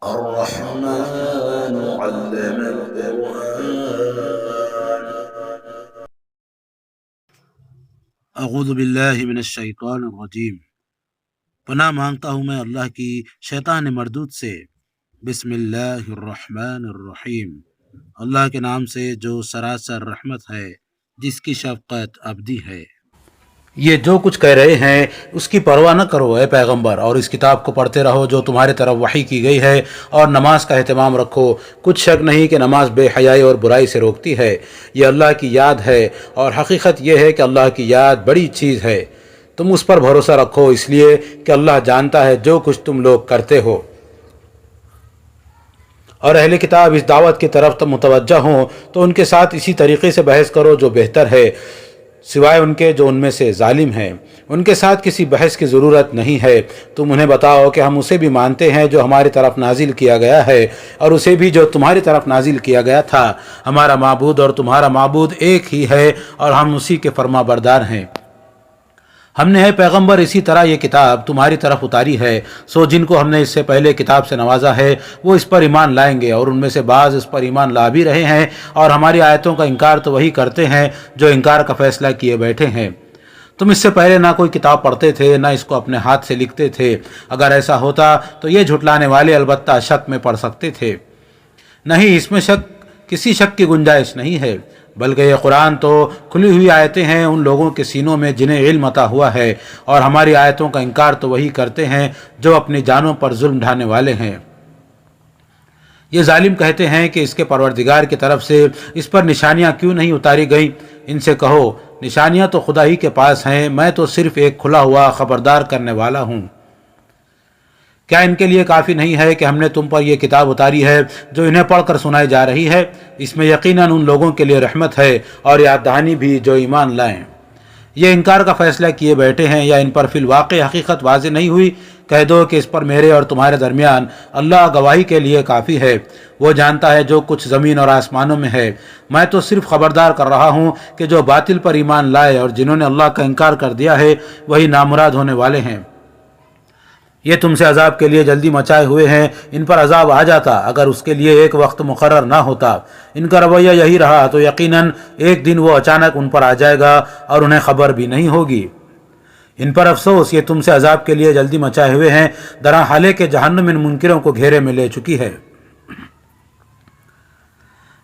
الرحمن علم القرآن. اعوذ باللہ من الشیطان الرجیم. پناہ مانگتا ہوں میں اللہ کی شیطان مردود سے. بسم اللہ الرحمن الرحیم. اللہ کے نام سے جو سراسر رحمت ہے، جس کی شفقت ابدی ہے. یہ جو کچھ کہہ رہے ہیں اس کی پرواہ نہ کرو اے پیغمبر، اور اس کتاب کو پڑھتے رہو جو تمہارے طرف وحی کی گئی ہے، اور نماز کا اہتمام رکھو. کچھ شک نہیں کہ نماز بے حیائی اور برائی سے روکتی ہے. یہ اللہ کی یاد ہے، اور حقیقت یہ ہے کہ اللہ کی یاد بڑی چیز ہے. تم اس پر بھروسہ رکھو، اس لیے کہ اللہ جانتا ہے جو کچھ تم لوگ کرتے ہو. اور اہل کتاب اس دعوت کی طرف متوجہ ہوں تو ان کے ساتھ اسی طریقے سے بحث کرو جو بہتر ہے، سوائے ان کے جو ان میں سے ظالم ہیں. ان کے ساتھ کسی بحث کی ضرورت نہیں ہے. تم انہیں بتاؤ کہ ہم اسے بھی مانتے ہیں جو ہماری طرف نازل کیا گیا ہے، اور اسے بھی جو تمہاری طرف نازل کیا گیا تھا. ہمارا معبود اور تمہارا معبود ایک ہی ہے، اور ہم اسی کے فرما بردار ہیں. ہم نے ہے پیغمبر اسی طرح یہ کتاب تمہاری طرف اتاری ہے. سو جن کو ہم نے اس سے پہلے کتاب سے نوازا ہے وہ اس پر ایمان لائیں گے، اور ان میں سے بعض اس پر ایمان لا بھی رہے ہیں، اور ہماری آیتوں کا انکار تو وہی کرتے ہیں جو انکار کا فیصلہ کیے بیٹھے ہیں. تم اس سے پہلے نہ کوئی کتاب پڑھتے تھے، نہ اس کو اپنے ہاتھ سے لکھتے تھے. اگر ایسا ہوتا تو یہ جھٹلانے والے البتہ شک میں پڑ سکتے تھے. نہیں، اس میں کسی شک کی گنجائش نہیں ہے، بلکہ یہ قرآن تو کھلی ہوئی آیتیں ہیں ان لوگوں کے سینوں میں جنہیں علم عطا ہوا ہے، اور ہماری آیتوں کا انکار تو وہی کرتے ہیں جو اپنی جانوں پر ظلم ڈھانے والے ہیں. یہ ظالم کہتے ہیں کہ اس کے پروردگار کی طرف سے اس پر نشانیاں کیوں نہیں اتاری گئیں. ان سے کہو نشانیاں تو خدا ہی کے پاس ہیں، میں تو صرف ایک کھلا ہوا خبردار کرنے والا ہوں. کیا ان کے لیے کافی نہیں ہے کہ ہم نے تم پر یہ کتاب اتاری ہے جو انہیں پڑھ کر سنائی جا رہی ہے؟ اس میں یقیناً ان لوگوں کے لیے رحمت ہے اور یاد دہانی بھی جو ایمان لائیں. یہ انکار کا فیصلہ کیے بیٹھے ہیں، یا ان پر فی الواقع حقیقت واضح نہیں ہوئی؟ کہہ دو کہ اس پر میرے اور تمہارے درمیان اللہ گواہی کے لیے کافی ہے. وہ جانتا ہے جو کچھ زمین اور آسمانوں میں ہے. میں تو صرف خبردار کر رہا ہوں کہ جو باطل پر ایمان لائے اور جنہوں نے اللہ کا انکار کر دیا ہے وہی نامراد ہونے والے ہیں. یہ تم سے عذاب کے لیے جلدی مچائے ہوئے ہیں. ان پر عذاب آ جاتا اگر اس کے لیے ایک وقت مقرر نہ ہوتا. ان کا رویہ یہی رہا تو یقیناً ایک دن وہ اچانک ان پر آ جائے گا اور انہیں خبر بھی نہیں ہوگی. ان پر افسوس، یہ تم سے عذاب کے لیے جلدی مچائے ہوئے ہیں، درا حالے کہ جہنم ان منکروں کو گھیرے میں لے چکی ہے.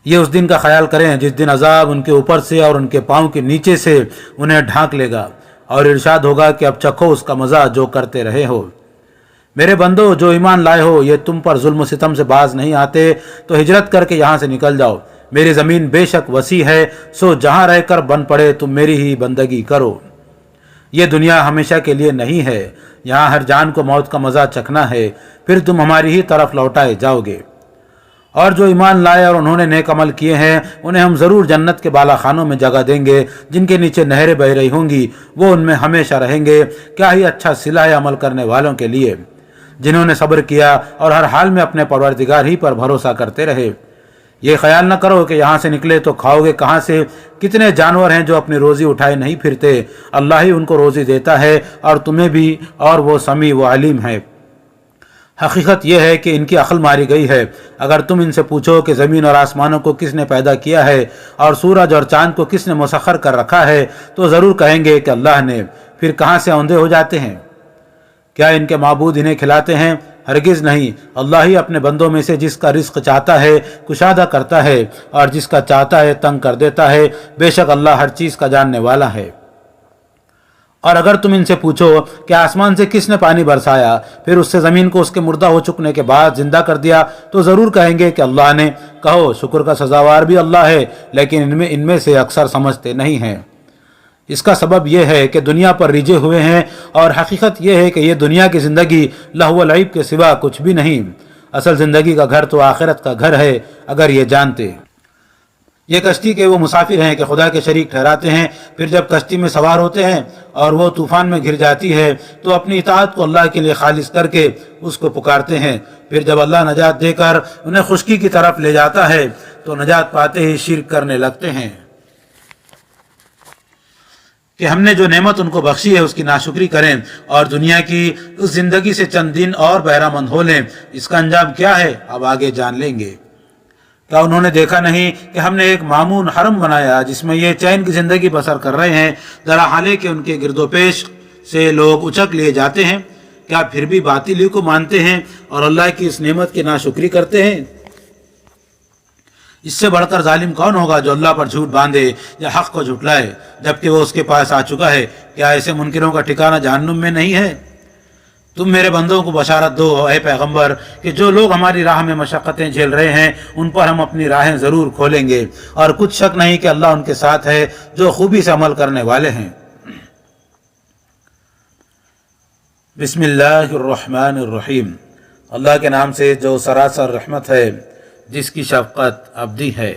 یہ اس دن کا خیال کریں جس دن عذاب ان کے اوپر سے اور ان کے پاؤں کے نیچے سے انہیں ڈھانک لے گا، اور ارشاد ہوگا کہ اب چکھو اس کا مزہ جو کرتے رہے ہو. میرے بندو جو ایمان لائے ہو، یہ تم پر ظلم و ستم سے باز نہیں آتے تو ہجرت کر کے یہاں سے نکل جاؤ. میری زمین بے شک وسیع ہے، سو جہاں رہ کر بن پڑے تم میری ہی بندگی کرو. یہ دنیا ہمیشہ کے لیے نہیں ہے، یہاں ہر جان کو موت کا مزہ چکھنا ہے، پھر تم ہماری ہی طرف لوٹائے جاؤ گے. اور جو ایمان لائے اور انہوں نے نیک عمل کیے ہیں انہیں ہم ضرور جنت کے بالا خانوں میں جگہ دیں گے جن کے نیچے نہریں بہ رہی ہوں گی. وہ ان میں ہمیشہ رہیں گے. کیا ہی اچھا صلہ ہے عمل کرنے والوں کے لیے جنہوں نے صبر کیا اور ہر حال میں اپنے پروردگار ہی پر بھروسہ کرتے رہے. یہ خیال نہ کرو کہ یہاں سے نکلے تو کھاؤ گے کہاں سے. کتنے جانور ہیں جو اپنی روزی اٹھائے نہیں پھرتے، اللہ ہی ان کو روزی دیتا ہے اور تمہیں بھی، اور وہ سمیع و علیم ہے. حقیقت یہ ہے کہ ان کی عقل ماری گئی ہے. اگر تم ان سے پوچھو کہ زمین اور آسمانوں کو کس نے پیدا کیا ہے اور سورج اور چاند کو کس نے مسخر کر رکھا ہے تو ضرور کہیں گے کہ اللہ نے. پھر کہاں سے اوندے ہو جاتے ہیں؟ کیا ان کے معبود انہیں کھلاتے ہیں؟ ہرگز نہیں. اللہ ہی اپنے بندوں میں سے جس کا رزق چاہتا ہے کشادہ کرتا ہے، اور جس کا چاہتا ہے تنگ کر دیتا ہے. بے شک اللہ ہر چیز کا جاننے والا ہے. اور اگر تم ان سے پوچھو کہ آسمان سے کس نے پانی برسایا پھر اس سے زمین کو اس کے مردہ ہو چکنے کے بعد زندہ کر دیا تو ضرور کہیں گے کہ اللہ نے. کہو شکر کا سزاوار بھی اللہ ہے، لیکن ان میں سے اکثر سمجھتے نہیں ہیں. اس کا سبب یہ ہے کہ دنیا پر ریجھے ہوئے ہیں، اور حقیقت یہ ہے کہ یہ دنیا کی زندگی لہو و لعب کے سوا کچھ بھی نہیں. اصل زندگی کا گھر تو آخرت کا گھر ہے اگر یہ جانتے. یہ کشتی کے وہ مسافر ہیں کہ خدا کے شریک ٹھہراتے ہیں، پھر جب کشتی میں سوار ہوتے ہیں اور وہ طوفان میں گر جاتی ہے تو اپنی اطاعت کو اللہ کے لیے خالص کر کے اس کو پکارتے ہیں. پھر جب اللہ نجات دے کر انہیں خشکی کی طرف لے جاتا ہے تو نجات پاتے ہی شرک کرنے لگتے ہیں. کہ ہم نے جو نعمت ان کو بخشی ہے اس کی ناشکری کریں اور دنیا کی اس زندگی سے چند دن اور بہرہ مند ہو لیں۔ اس کا انجام کیا ہے اب آگے جان لیں گے۔ کیا انہوں نے دیکھا نہیں کہ ہم نے ایک معمون حرم بنایا جس میں یہ چین کی زندگی بسر کر رہے ہیں، ذرا حالے کہ ان کے گرد و پیش سے لوگ اچک لیے جاتے ہیں؟ کیا پھر بھی باطلی کو مانتے ہیں اور اللہ کی اس نعمت کی ناشکری کرتے ہیں؟ اس سے بڑھ کر ظالم کون ہوگا جو اللہ پر جھوٹ باندھے یا حق کو جھٹلائے جبکہ وہ اس کے پاس آ چکا ہے؟ کیا ایسے منکروں کا ٹھکانہ جہنم میں نہیں ہے؟ تم میرے بندوں کو بشارت دو اے پیغمبر کہ جو لوگ ہماری راہ میں مشقتیں جھیل رہے ہیں ان پر ہم اپنی راہیں ضرور کھولیں گے، اور کچھ شک نہیں کہ اللہ ان کے ساتھ ہے جو خوبی سے عمل کرنے والے ہیں۔ بسم اللہ الرحمن الرحیم، اللہ کے نام سے جو سراسر رحمت ہے، جس کی شفقت ابدی ہے۔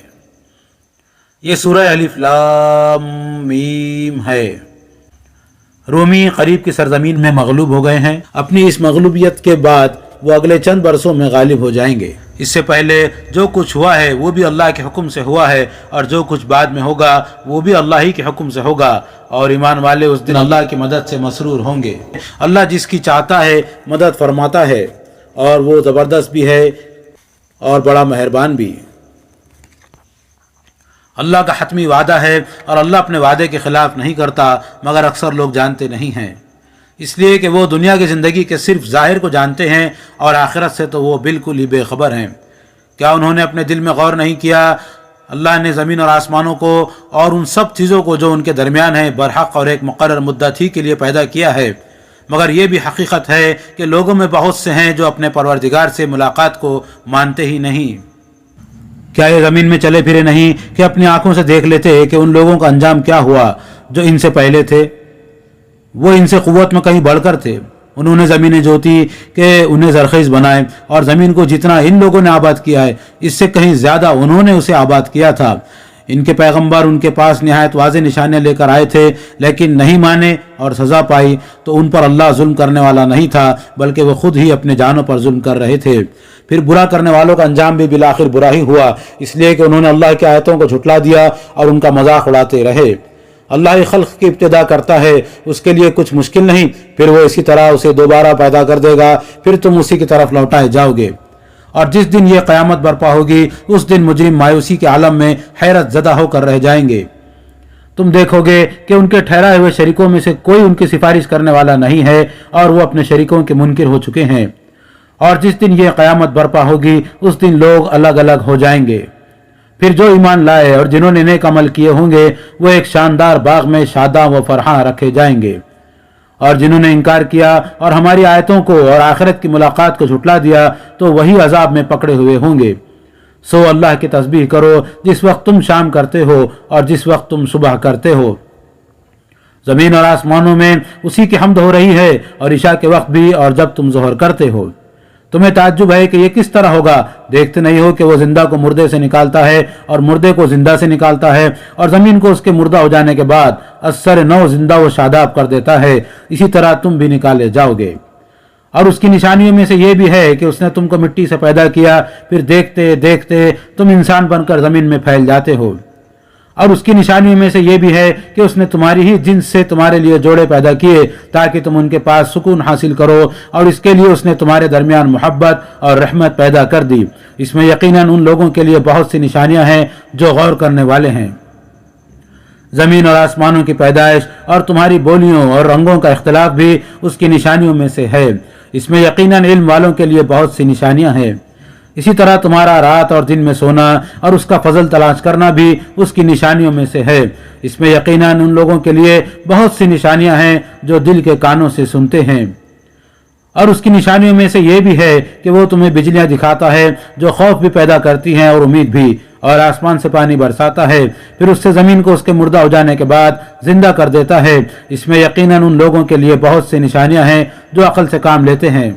یہ سورہ الف لام میم ہے۔ رومی قریب کی سرزمین میں مغلوب ہو گئے ہیں۔ اپنی اس مغلوبیت کے بعد وہ اگلے چند برسوں میں غالب ہو جائیں گے۔ اس سے پہلے جو کچھ ہوا ہے وہ بھی اللہ کے حکم سے ہوا ہے، اور جو کچھ بعد میں ہوگا وہ بھی اللہ ہی کے حکم سے ہوگا، اور ایمان والے اس دن اللہ کی مدد سے مسرور ہوں گے۔ اللہ جس کی چاہتا ہے مدد فرماتا ہے، اور وہ زبردست بھی ہے اور بڑا مہربان بھی۔ اللہ کا حتمی وعدہ ہے اور اللہ اپنے وعدے کے خلاف نہیں کرتا، مگر اکثر لوگ جانتے نہیں ہیں، اس لیے کہ وہ دنیا کی زندگی کے صرف ظاہر کو جانتے ہیں اور آخرت سے تو وہ بالکل ہی بے خبر ہیں۔ کیا انہوں نے اپنے دل میں غور نہیں کیا؟ اللہ نے زمین اور آسمانوں کو اور ان سب چیزوں کو جو ان کے درمیان ہیں برحق اور ایک مقرر مدت ہی کے لیے پیدا کیا ہے، مگر یہ بھی حقیقت ہے کہ لوگوں میں بہت سے ہیں جو اپنے پروردگار سے ملاقات کو مانتے ہی نہیں۔ کیا یہ زمین میں چلے پھرے نہیں کہ اپنی آنکھوں سے دیکھ لیتے کہ ان لوگوں کا انجام کیا ہوا جو ان سے پہلے تھے؟ وہ ان سے قوت میں کہیں بڑھ کر تھے۔ انہوں نے زمینیں جوتی کہ انہیں زرخیز بنائے، اور زمین کو جتنا ان لوگوں نے آباد کیا ہے اس سے کہیں زیادہ انہوں نے اسے آباد کیا تھا۔ ان کے پیغمبر ان کے پاس نہایت واضح نشانیاں لے کر آئے تھے، لیکن نہیں مانے اور سزا پائی، تو ان پر اللہ ظلم کرنے والا نہیں تھا بلکہ وہ خود ہی اپنے جانوں پر ظلم کر رہے تھے۔ پھر برا کرنے والوں کا انجام بھی بالآخر برا ہی ہوا، اس لیے کہ انہوں نے اللہ کی آیتوں کو جھٹلا دیا اور ان کا مذاق اڑاتے رہے۔ اللہ خلق کی ابتدا کرتا ہے، اس کے لیے کچھ مشکل نہیں، پھر وہ اسی طرح اسے دوبارہ پیدا کر دے گا، پھر تم اسی کی طرف لوٹائے جاؤ گے۔ اور جس دن یہ قیامت برپا ہوگی اس دن مجرم مایوسی کے عالم میں حیرت زدہ ہو کر رہ جائیں گے۔ تم دیکھو گے کہ ان کے ٹھہرائے ہوئے شریکوں میں سے کوئی ان کی سفارش کرنے والا نہیں ہے، اور وہ اپنے شریکوں کے منکر ہو چکے ہیں۔ اور جس دن یہ قیامت برپا ہوگی اس دن لوگ الگ الگ ہو جائیں گے۔ پھر جو ایمان لائے اور جنہوں نے نیک عمل کیے ہوں گے وہ ایک شاندار باغ میں شاداں و فرحاں رکھے جائیں گے، اور جنہوں نے انکار کیا اور ہماری آیتوں کو اور آخرت کی ملاقات کو جھٹلا دیا تو وہی عذاب میں پکڑے ہوئے ہوں گے۔ سو اللہ کی تسبیح کرو جس وقت تم شام کرتے ہو اور جس وقت تم صبح کرتے ہو۔ زمین اور آسمانوں میں اسی کی حمد ہو رہی ہے، اور عشاء کے وقت بھی اور جب تم ظہر کرتے ہو۔ تمہیں تعجب ہے کہ یہ کس طرح ہوگا؟ دیکھتے نہیں ہو کہ وہ زندہ کو مردے سے نکالتا ہے اور مردے کو زندہ سے نکالتا ہے، اور زمین کو اس کے مردہ ہو جانے کے بعد اثر نو زندہ و شاداب کر دیتا ہے، اسی طرح تم بھی نکالے جاؤ گے۔ اور اس کی نشانیوں میں سے یہ بھی ہے کہ اس نے تم کو مٹی سے پیدا کیا، پھر دیکھتے دیکھتے تم انسان بن کر زمین میں پھیل جاتے ہو۔ اور اس کی نشانیوں میں سے یہ بھی ہے کہ اس نے تمہاری ہی جنس سے تمہارے لیے جوڑے پیدا کیے تاکہ تم ان کے پاس سکون حاصل کرو، اور اس کے لیے اس نے تمہارے درمیان محبت اور رحمت پیدا کر دی۔ اس میں یقیناً ان لوگوں کے لیے بہت سی نشانیاں ہیں جو غور کرنے والے ہیں۔ زمین اور آسمانوں کی پیدائش اور تمہاری بولیوں اور رنگوں کا اختلاف بھی اس کی نشانیوں میں سے ہے۔ اس میں یقیناً علم والوں کے لیے بہت سی نشانیاں ہیں۔ اسی طرح تمہارا رات اور دن میں سونا اور اس کا فضل تلاش کرنا بھی اس کی نشانیوں میں سے ہے۔ اس میں یقیناً ان لوگوں کے لیے بہت سی نشانیاں ہیں جو دل کے کانوں سے سنتے ہیں۔ اور اس کی نشانیوں میں سے یہ بھی ہے کہ وہ تمہیں بجلیاں دکھاتا ہے جو خوف بھی پیدا کرتی ہیں اور امید بھی، اور آسمان سے پانی برساتا ہے، پھر اس سے زمین کو اس کے مردہ ہو جانے کے بعد زندہ کر دیتا ہے۔ اس میں یقیناً ان لوگوں کے لیے بہت سی نشانیاں ہیں جو عقل سے کام لیتے ہیں۔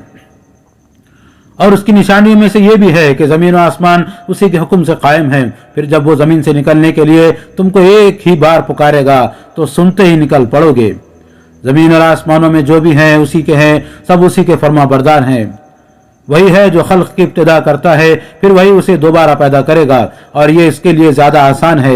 اور اس کی نشانیوں میں سے یہ بھی ہے کہ زمین و آسمان اسی کے حکم سے قائم ہیں، پھر جب وہ زمین سے نکلنے کے لیے تم کو ایک ہی بار پکارے گا تو سنتے ہی نکل پڑو گے۔ زمین اور آسمانوں میں جو بھی ہیں اسی کے ہیں، سب اسی کے فرما بردار ہیں۔ وہی ہے جو خلق کی ابتدا کرتا ہے، پھر وہی اسے دوبارہ پیدا کرے گا، اور یہ اس کے لیے زیادہ آسان ہے۔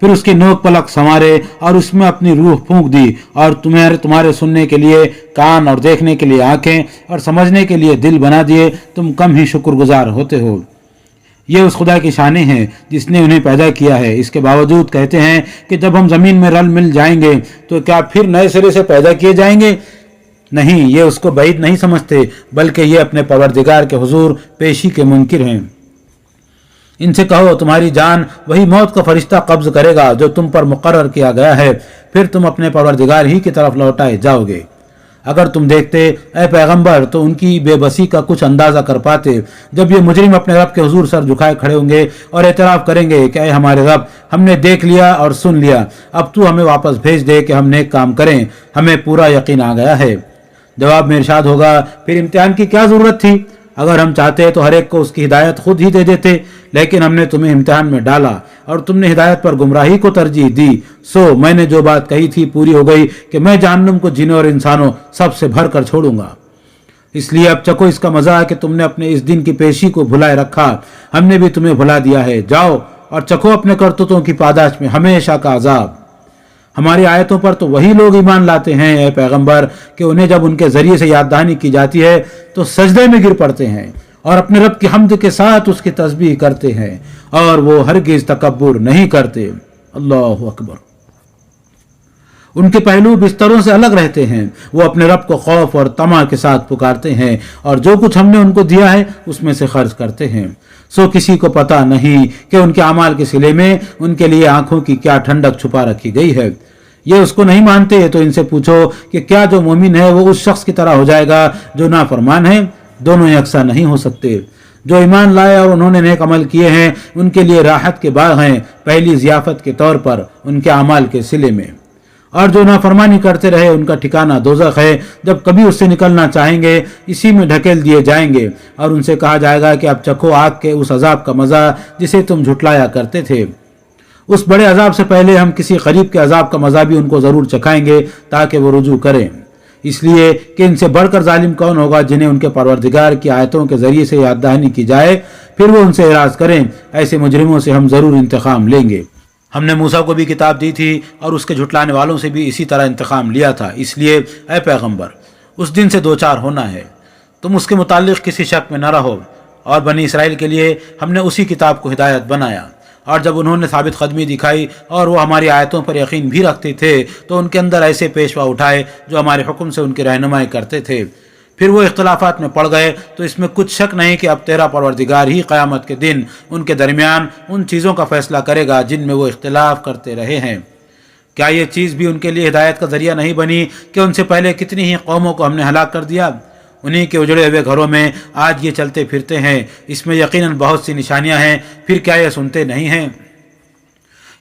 پھر اس کی نوک پلک سنوارے اور اس میں اپنی روح پھونک دی اور تمہارے سننے کے لیے کان اور دیکھنے کے لیے آنکھیں اور سمجھنے کے لیے دل بنا دیے، تم کم ہی شکر گزار ہوتے ہو۔ یہ اس خدا کی شانیں ہیں جس نے انہیں پیدا کیا ہے۔ اس کے باوجود کہتے ہیں کہ جب ہم زمین میں رل مل جائیں گے تو کیا پھر نئے سرے سے پیدا کیے جائیں گے؟ نہیں، یہ اس کو بعید نہیں سمجھتے، بلکہ یہ اپنے پروردگار کے حضور پیشی کے منکر ہیں۔ ان سے کہو تمہاری جان وہی موت کا فرشتہ قبض کرے گا جو تم پر مقرر کیا گیا ہے، پھر تم اپنے پروردگار ہی کی طرف لوٹائے جاؤ گے۔ اگر تم دیکھتے اے پیغمبر تو ان کی بے بسی کا کچھ اندازہ کر پاتے جب یہ مجرم اپنے رب کے حضور سر جھکائے کھڑے ہوں گے اور اعتراف کریں گے کہ اے ہمارے رب، ہم نے دیکھ لیا اور سن لیا، اب تو ہمیں واپس بھیج دے کہ ہم نیک کام کریں، ہمیں پورا یقین آ گیا ہے۔ جواب میں ارشاد ہوگا پھر امتحان کی کیا ضرورت تھی؟ اگر ہم چاہتے تو ہر ایک کو اس کی ہدایت خود ہی دے دیتے، لیکن ہم نے تمہیں امتحان میں ڈالا اور تم نے ہدایت پر گمراہی کو ترجیح دی، سو میں نے جو بات کہی تھی پوری ہو گئی کہ میں جہنم کو جنوں اور انسانوں سب سے بھر کر چھوڑوں گا۔ اس لیے اب چکو اس کا مزہ کہ تم نے اپنے اس دن کی پیشی کو بھلائے رکھا، ہم نے بھی تمہیں بھلا دیا ہے، جاؤ اور چکو اپنے کرتوتوں کی پاداش میں ہمیشہ کا عذاب۔ ہماری آیتوں پر تو وہی لوگ ایمان لاتے ہیں اے پیغمبر کہ انہیں جب ان کے ذریعے سے یاد دہانی کی جاتی ہے تو سجدے میں گر پڑتے ہیں اور اپنے رب کی حمد کے ساتھ اس کی تسبیح کرتے ہیں، اور وہ ہرگز تکبر نہیں کرتے۔ اللہ اکبر۔ ان کے پہلو بستروں سے الگ رہتے ہیں، وہ اپنے رب کو خوف اور طمع کے ساتھ پکارتے ہیں اور جو کچھ ہم نے ان کو دیا ہے اس میں سے خرچ کرتے ہیں۔ سو کسی کو پتہ نہیں کہ ان کے اعمال کے صلے میں ان کے لیے آنکھوں کی کیا ٹھنڈک چھپا رکھی گئی ہے۔ یہ اس کو نہیں مانتے تو ان سے پوچھو کہ کیا جو مومن ہے وہ اس شخص کی طرح ہو جائے گا جو نافرمان ہے؟ دونوں یکساں نہیں ہو سکتے۔ جو ایمان لائے اور انہوں نے نیک عمل کیے ہیں ان کے لیے راحت کے باغ ہیں، پہلی ضیافت کے طور پر ان کے اعمال کے صلے میں، اور جو نافرمانی کرتے رہے ان کا ٹھکانہ دوزخ ہے، جب کبھی اس سے نکلنا چاہیں گے اسی میں ڈھکیل دیے جائیں گے، اور ان سے کہا جائے گا کہ اب چکھو آگ کے اس عذاب کا مزہ جسے تم جھٹلایا کرتے تھے۔ اس بڑے عذاب سے پہلے ہم کسی قریب کے عذاب کا مزہ بھی ان کو ضرور چکھائیں گے تاکہ وہ رجوع کریں، اس لیے کہ ان سے بڑھ کر ظالم کون ہوگا جنہیں ان کے پروردگار کی آیتوں کے ذریعے سے یاد دہانی کی جائے پھر وہ ان سے اعراض کریں۔ ایسے مجرموں سے ہم ضرور انتقام لیں گے۔ ہم نے موسیٰ کو بھی کتاب دی تھی اور اس کے جھٹلانے والوں سے بھی اسی طرح انتقام لیا تھا، اس لیے اے پیغمبر اس دن سے دوچار ہونا ہے، تم اس کے متعلق کسی شک میں نہ رہو۔ اور بنی اسرائیل کے لیے ہم نے اسی کتاب کو ہدایت بنایا، اور جب انہوں نے ثابت قدمی دکھائی اور وہ ہماری آیتوں پر یقین بھی رکھتے تھے تو ان کے اندر ایسے پیشوا اٹھائے جو ہمارے حکم سے ان کی رہنمائی کرتے تھے، پھر وہ اختلافات میں پڑ گئے، تو اس میں کچھ شک نہیں کہ اب تیرا پروردگار ہی قیامت کے دن ان کے درمیان ان چیزوں کا فیصلہ کرے گا جن میں وہ اختلاف کرتے رہے ہیں۔ کیا یہ چیز بھی ان کے لیے ہدایت کا ذریعہ نہیں بنی کہ ان سے پہلے کتنی ہی قوموں کو ہم نے ہلاک کر دیا؟ انہی کے اجڑے ہوئے گھروں میں آج یہ چلتے پھرتے ہیں، اس میں یقیناً بہت سی نشانیاں ہیں، پھر کیا یہ سنتے نہیں ہیں؟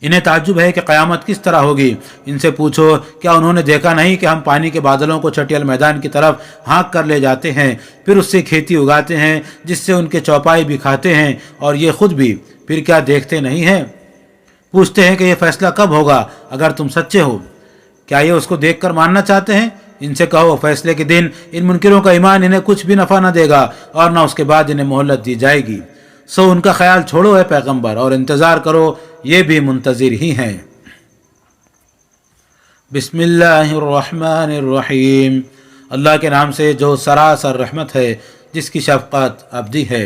انہیں تعجب ہے کہ قیامت کس طرح ہوگی۔ ان سے پوچھو کیا انہوں نے دیکھا نہیں کہ ہم پانی کے بادلوں کو چٹیل میدان کی طرف ہانک کر لے جاتے ہیں، پھر اس سے کھیتی اگاتے ہیں جس سے ان کے چوپائے بھی کھاتے ہیں اور یہ خود بھی، پھر کیا دیکھتے نہیں ہیں؟ پوچھتے ہیں کہ یہ فیصلہ کب ہوگا اگر تم سچے ہو؟ کیا یہ اس کو دیکھ کر ماننا چاہتے ہیں؟ ان سے کہو فیصلے کے دن ان منکروں کا ایمان انہیں کچھ بھی نفع نہ دے گا اور نہ اس کے بعد انہیں مہلت دی جائے گی، سو ان کا خیال چھوڑو اے پیغمبر اور انتظار کرو، یہ بھی منتظر ہی ہیں۔ بسم اللہ الرحمن الرحیم، اللہ کے نام سے جو سراسر رحمت ہے، جس کی شفقت ابدی ہے۔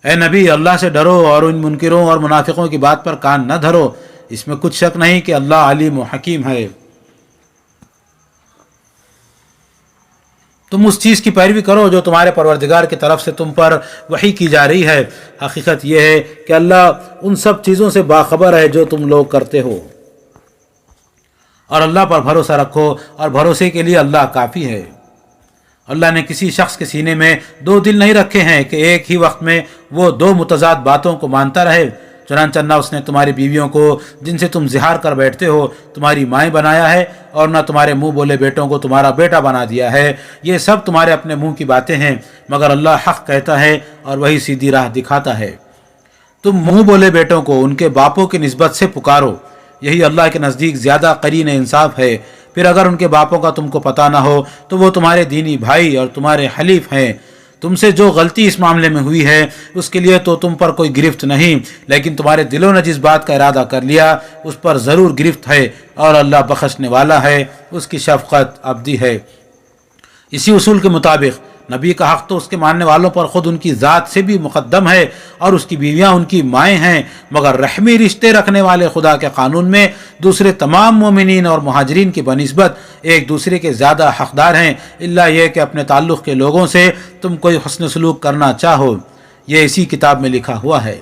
اے نبی اللہ سے ڈرو اور ان منکروں اور منافقوں کی بات پر کان نہ دھرو، اس میں کچھ شک نہیں کہ اللہ علیم و حکیم ہے۔ تم اس چیز کی پیروی کرو جو تمہارے پروردگار کی طرف سے تم پر وحی کی جا رہی ہے، حقیقت یہ ہے کہ اللہ ان سب چیزوں سے باخبر ہے جو تم لوگ کرتے ہو، اور اللہ پر بھروسہ رکھو اور بھروسے کے لیے اللہ کافی ہے۔ اللہ نے کسی شخص کے سینے میں دو دل نہیں رکھے ہیں کہ ایک ہی وقت میں وہ دو متضاد باتوں کو مانتا رہے، چنانچہ نہ اس نے تمہاری بیویوں کو جن سے تم زہار کر بیٹھتے ہو تمہاری مائیں بنایا ہے، اور نہ تمہارے منہ بولے بیٹوں کو تمہارا بیٹا بنا دیا ہے، یہ سب تمہارے اپنے منہ کی باتیں ہیں، مگر اللہ حق کہتا ہے اور وہی سیدھی راہ دکھاتا ہے۔ تم منہ بولے بیٹوں کو ان کے باپوں کی نسبت سے پکارو، یہی اللہ کے نزدیک زیادہ قرین انصاف ہے۔ پھر اگر ان کے باپوں کا تم کو پتہ نہ ہو تو وہ تمہارے دینی بھائی اور تمہارے حلیف ہیں، تم سے جو غلطی اس معاملے میں ہوئی ہے اس کے لیے تو تم پر کوئی گرفت نہیں، لیکن تمہارے دلوں نے جس بات کا ارادہ کر لیا اس پر ضرور گرفت ہے، اور اللہ بخشنے والا ہے، اس کی شفقت ابدی ہے۔ اسی اصول کے مطابق نبی کا حق تو اس کے ماننے والوں پر خود ان کی ذات سے بھی مقدم ہے، اور اس کی بیویاں ان کی مائیں ہیں، مگر رحمی رشتے رکھنے والے خدا کے قانون میں دوسرے تمام مومنین اور مہاجرین کی بنسبت ایک دوسرے کے زیادہ حقدار ہیں، الا یہ کہ اپنے تعلق کے لوگوں سے تم کوئی حسن سلوک کرنا چاہو۔ یہ اسی کتاب میں لکھا ہوا ہے،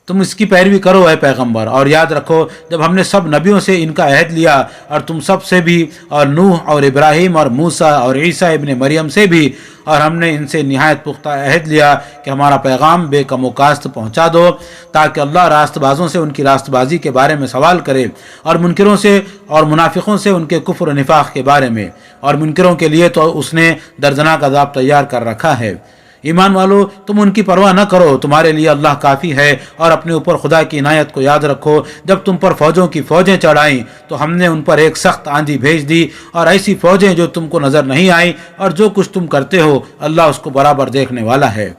تم اس کی پیروی کرو اے پیغمبر، اور یاد رکھو جب ہم نے سب نبیوں سے ان کا عہد لیا اور تم سب سے بھی، اور نوح اور ابراہیم اور موسیٰ اور عیسیٰ ابن مریم سے بھی، اور ہم نے ان سے نہایت پختہ عہد لیا کہ ہمارا پیغام بے کم و کاست پہنچا دو، تاکہ اللہ راست بازوں سے ان کی راست بازی کے بارے میں سوال کرے، اور منکروں سے اور منافقوں سے ان کے کفر و نفاق کے بارے میں، اور منکروں کے لیے تو اس نے دردناک عذاب تیار کر رکھا ہے۔ ایمان والو، تم ان کی پرواہ نہ کرو، تمہارے لیے اللہ کافی ہے، اور اپنے اوپر خدا کی عنایت کو یاد رکھو۔ جب تم پر فوجوں کی فوجیں چڑھائیں تو ہم نے ان پر ایک سخت آندھی بھیج دی، اور ایسی فوجیں جو تم کو نظر نہیں آئیں، اور جو کچھ تم کرتے ہو اللہ اس کو برابر دیکھنے والا ہے۔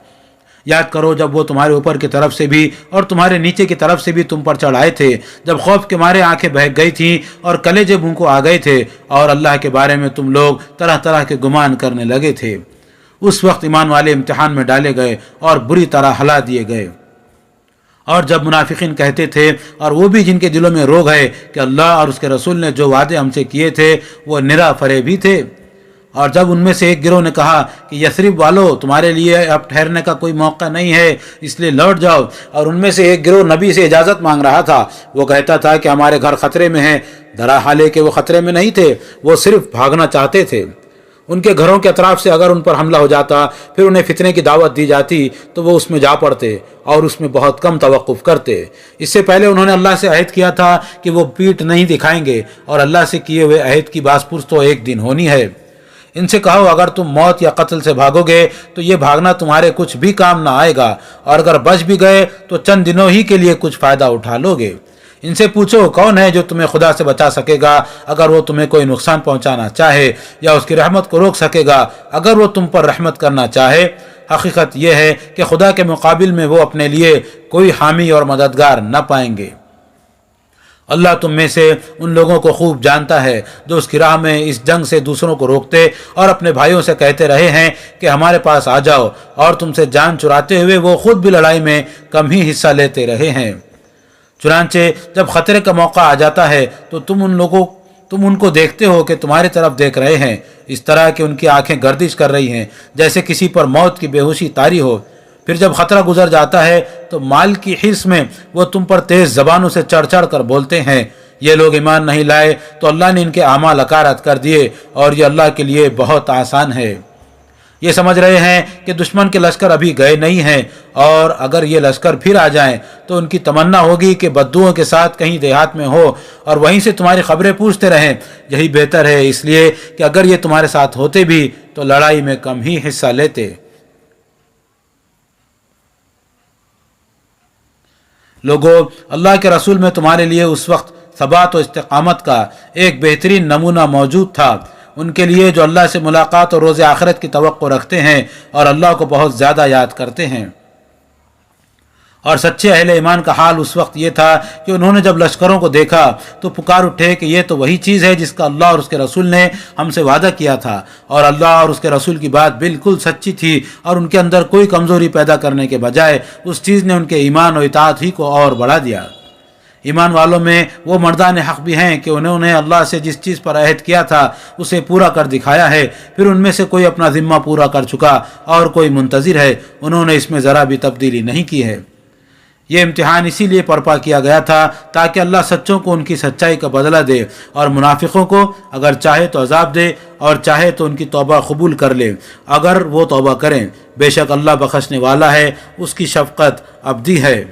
یاد کرو جب وہ تمہارے اوپر کی طرف سے بھی اور تمہارے نیچے کی طرف سے بھی تم پر چڑھائے تھے، جب خوف کے مارے آنکھیں بہک گئی تھیں اور کلیجے منہ کو آ گئے تھے، اور اللہ کے بارے میں تم لوگ طرح طرح کے گمان کرنے لگے تھے۔ اس وقت ایمان والے امتحان میں ڈالے گئے اور بری طرح ہلا دیے گئے۔ اور جب منافقین کہتے تھے، اور وہ بھی جن کے دلوں میں روگ ہے، کہ اللہ اور اس کے رسول نے جو وعدے ہم سے کیے تھے وہ نرا فریبی تھے، اور جب ان میں سے ایک گروہ نے کہا کہ یثرب والو تمہارے لیے اب ٹھہرنے کا کوئی موقع نہیں ہے، اس لیے لوٹ جاؤ، اور ان میں سے ایک گروہ نبی سے اجازت مانگ رہا تھا، وہ کہتا تھا کہ ہمارے گھر خطرے میں ہیں، درحال کہ وہ خطرے میں نہیں تھے، وہ صرف بھاگنا چاہتے تھے۔ ان کے گھروں کے اطراف سے اگر ان پر حملہ ہو جاتا، پھر انہیں فتنے کی دعوت دی جاتی تو وہ اس میں جا پڑتے اور اس میں بہت کم توقف کرتے۔ اس سے پہلے انہوں نے اللہ سے عہد کیا تھا کہ وہ پیٹھ نہیں دکھائیں گے، اور اللہ سے کیے ہوئے عہد کی باز پرس تو ایک دن ہونی ہے۔ ان سے کہو اگر تم موت یا قتل سے بھاگو گے تو یہ بھاگنا تمہارے کچھ بھی کام نہ آئے گا، اور اگر بچ بھی گئے تو چند دنوں ہی کے لیے کچھ فائدہ اٹھا لو گے۔ ان سے پوچھو کون ہے جو تمہیں خدا سے بچا سکے گا اگر وہ تمہیں کوئی نقصان پہنچانا چاہے، یا اس کی رحمت کو روک سکے گا اگر وہ تم پر رحمت کرنا چاہے۔ حقیقت یہ ہے کہ خدا کے مقابل میں وہ اپنے لیے کوئی حامی اور مددگار نہ پائیں گے۔ اللہ تم میں سے ان لوگوں کو خوب جانتا ہے جو اس کی راہ میں اس جنگ سے دوسروں کو روکتے اور اپنے بھائیوں سے کہتے رہے ہیں کہ ہمارے پاس آ جاؤ، اور تم سے جان چراتے ہوئے وہ خود بھی لڑائی میں کم ہی حصہ لیتے رہے ہیں۔ چنانچہ جب خطرے کا موقع آ جاتا ہے تو تم ان کو دیکھتے ہو کہ تمہاری طرف دیکھ رہے ہیں، اس طرح کہ ان کی آنکھیں گردش کر رہی ہیں جیسے کسی پر موت کی بے ہوشی طاری ہو۔ پھر جب خطرہ گزر جاتا ہے تو مال کی حرص میں وہ تم پر تیز زبانوں سے چڑھ چڑھ کر بولتے ہیں، یہ لوگ ایمان نہیں لائے تو اللہ نے ان کے اعمال اکارت کر دیے، اور یہ اللہ کے لیے بہت آسان ہے۔ یہ سمجھ رہے ہیں کہ دشمن کے لشکر ابھی گئے نہیں ہیں، اور اگر یہ لشکر پھر آ جائیں تو ان کی تمنا ہوگی کہ بدوؤں کے ساتھ کہیں دیہات میں ہو اور وہیں سے تمہاری خبریں پوچھتے رہیں۔ یہی بہتر ہے، اس لیے کہ اگر یہ تمہارے ساتھ ہوتے بھی تو لڑائی میں کم ہی حصہ لیتے۔ لوگو، اللہ کے رسول میں تمہارے لیے اس وقت ثبات و استقامت کا ایک بہترین نمونہ موجود تھا، ان کے لیے جو اللہ سے ملاقات اور روز آخرت کی توقع رکھتے ہیں اور اللہ کو بہت زیادہ یاد کرتے ہیں۔ اور سچے اہل ایمان کا حال اس وقت یہ تھا کہ انہوں نے جب لشکروں کو دیکھا تو پکار اٹھے کہ یہ تو وہی چیز ہے جس کا اللہ اور اس کے رسول نے ہم سے وعدہ کیا تھا، اور اللہ اور اس کے رسول کی بات بالکل سچی تھی، اور ان کے اندر کوئی کمزوری پیدا کرنے کے بجائے اس چیز نے ان کے ایمان و اطاعت ہی کو اور بڑھا دیا۔ ایمان والوں میں وہ مردان حق بھی ہیں کہ انہوں نے اللہ سے جس چیز پر عہد کیا تھا اسے پورا کر دکھایا ہے، پھر ان میں سے کوئی اپنا ذمہ پورا کر چکا اور کوئی منتظر ہے، انہوں نے اس میں ذرا بھی تبدیلی نہیں کی ہے۔ یہ امتحان اسی لیے برپا کیا گیا تھا تاکہ اللہ سچوں کو ان کی سچائی کا بدلہ دے، اور منافقوں کو اگر چاہے تو عذاب دے اور چاہے تو ان کی توبہ قبول کر لے اگر وہ توبہ کریں۔ بے شک اللہ بخشنے والا ہے، اس کی شفقت ابدی ہے۔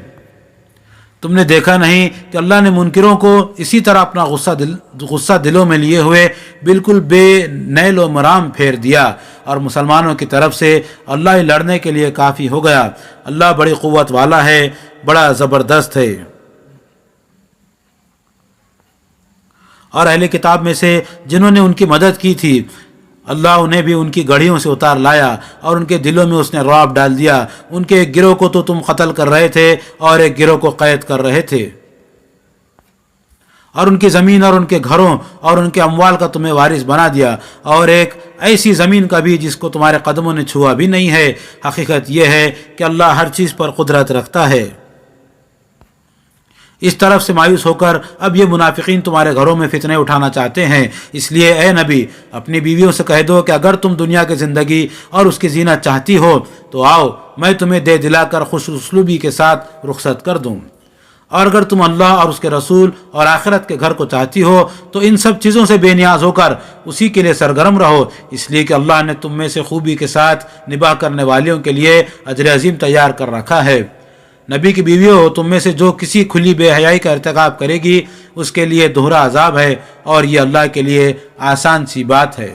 تم نے دیکھا نہیں کہ اللہ نے منکروں کو اسی طرح اپنا غصہ دلوں میں لیے ہوئے بالکل بے نیل و مرام پھیر دیا، اور مسلمانوں کی طرف سے اللہ ہی لڑنے کے لیے کافی ہو گیا۔ اللہ بڑی قوت والا ہے، بڑا زبردست ہے۔ اور اہل کتاب میں سے جنہوں نے ان کی مدد کی تھی اللہ انہیں بھی ان کی گڑھیوں سے اتار لایا اور ان کے دلوں میں اس نے رعب ڈال دیا. ان کے ایک گروہ کو تو تم قتل کر رہے تھے اور ایک گروہ کو قید کر رہے تھے، اور ان کی زمین اور ان کے گھروں اور ان کے اموال کا تمہیں وارث بنا دیا، اور ایک ایسی زمین کا بھی جس کو تمہارے قدموں نے چھوا بھی نہیں ہے. حقیقت یہ ہے کہ اللہ ہر چیز پر قدرت رکھتا ہے. اس طرف سے مایوس ہو کر اب یہ منافقین تمہارے گھروں میں فتنے اٹھانا چاہتے ہیں. اس لیے اے نبی اپنی بیویوں سے کہہ دو کہ اگر تم دنیا کی زندگی اور اس کی زینت چاہتی ہو تو آؤ میں تمہیں دے دلا کر خوش اسلوبی کے ساتھ رخصت کر دوں، اور اگر تم اللہ اور اس کے رسول اور آخرت کے گھر کو چاہتی ہو تو ان سب چیزوں سے بے نیاز ہو کر اسی کے لیے سرگرم رہو، اس لیے کہ اللہ نے تم میں سے خوبی کے ساتھ نباہ کرنے والیوں کے لیے اجر عظیم تیار کر رکھا ہے. نبی کی بیویوں تم میں سے جو کسی کھلی بے حیائی کا ارتکاب کرے گی اس کے لیے دوہرا عذاب ہے، اور یہ اللہ کے لیے آسان سی بات ہے.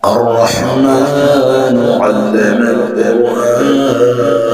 الرحمن علم القرآن